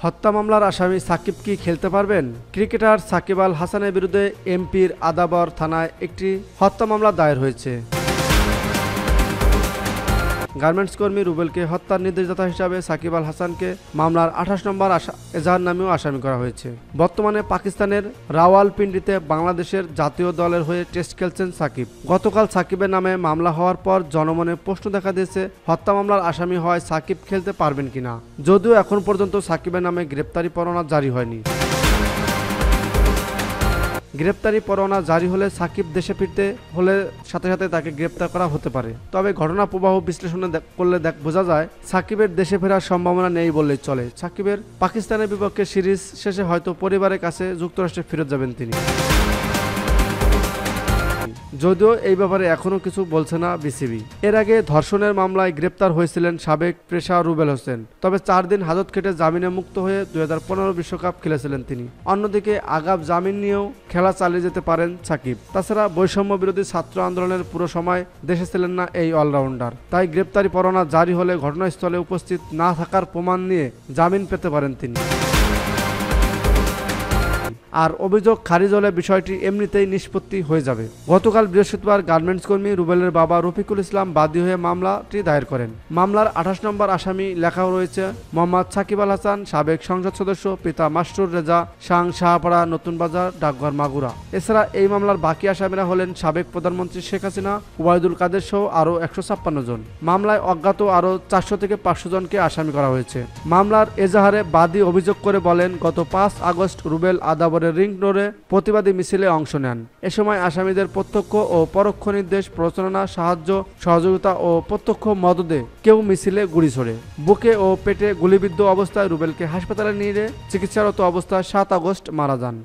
হত্যা মামলার আসামি সাকিব কি খেলতে পারবেন? ক্রিকেটার সাকিব আল হাসানের বিরুদ্ধে এমপির আদাবর থানায় একটি হত্যা মামলা দায়ের হয়েছে। গার্মেন্টস কর্মী রুবেলকে হত্যার নির্দেশদাতা হিসাবে সাকিব আল হাসানকে মামলার 28 নম্বর এজাহার নামেও আসামি করা হয়েছে। বর্তমানে পাকিস্তানের রাওয়ালপিন্ডিতে বাংলাদেশের জাতীয় দলের হয়ে টেস্ট খেলছেন সাকিব। গতকাল সাকিবের নামে মামলা হওয়ার পর জনমনে প্রশ্ন দেখা দিয়েছে, হত্যা মামলার আসামি হয় সাকিব খেলতে পারবেন কিনা। যদিও এখন পর্যন্ত সাকিবের নামে গ্রেপ্তারি পরোয়ানা জারি হয়নি। গ্রেপ্তারি পরোয়ানা জারি হলে সাকিব দেশে ফিরতে হলে সাথে সাথে তাকে গ্রেপ্তার করা হতে পারে। তবে ঘটনা প্রবাহ বিশ্লেষণে করলে বোঝা যায় সাকিবের দেশে ফেরার সম্ভাবনা নেই বললেই চলে। সাকিবের পাকিস্তানের বিপক্ষে সিরিজ শেষে হয়তো পরিবারের কাছে যুক্তরাষ্ট্রে ফিরে যাবেন তিনি। যদিও এই ব্যাপারে এখনও কিছু বলছে না বিসিবি। এর আগে ধর্ষণের মামলায় গ্রেপ্তার হয়েছিলেন সাবেক পেসার রুবেল হোসেন। তবে 4 দিন হাজত খেটে জামিনে মুক্ত হয়ে 2015 বিশ্বকাপ খেলেছিলেন তিনি। অন্যদিকে আগাম জামিন নিয়েও খেলা চালিয়ে যেতে পারেন সাকিব। তাছাড়া বৈষম্য বিরোধী ছাত্র আন্দোলনের পুরো সময় দেশে ছিলেন না এই অলরাউন্ডার। তাই গ্রেপ্তারি পরোয়ানা জারি হলে ঘটনাস্থলে উপস্থিত না থাকার প্রমাণ নিয়ে জামিন পেতে পারেন তিনি। আর অভিযোগ খারিজ হলে বিষয়টি এমনিতেই নিষ্পত্তি হয়ে যাবে। গতকাল বৃহস্পতিবার গার্মেন্টস কর্মী রুবেলের বাবা রফিকুল ইসলাম বাদী হয়ে মামলাটি দায়ের করেন। মামলার 28 নম্বর আসামি লেখা রয়েছে মোহাম্মদ সাকিব আল হাসান, সাবেক সংসদ সদস্য, পিতা মাস্টুর রেজা, শাং, শাহপাড়া, নতুন বাজার, ডাকঘর, মাগুরা। এছাড়া এই মামলার বাকি আসামিরা হলেন সাবেক প্রধানমন্ত্রী শেখ হাসিনা, ওবায়দুল কাদের সহ আরও 156 জন। মামলায় অজ্ঞাত আরও 400 থেকে 500 জনকে আসামি করা হয়েছে। মামলার এজাহারে বাদী অভিযোগ করে বলেন, গত 5 আগস্ট রুবেল আদাবর রিং রোডে প্রতিবাদী মিছিলে অংশ নেন। এ সময় আসামিদের প্রত্যক্ষ ও পরোক্ষ নির্দেশ, প্ররোচনা, সাহায্য, সহযোগিতা ও প্রত্যক্ষ মদদে কেউ মিছিলে গুলি ছোড়ে। বুকে ও পেটে গুলিবিদ্ধ অবস্থায় রুবেলকে হাসপাতালে নিয়ে চিকিৎসারত অবস্থায় 7 আগস্ট মারা যান।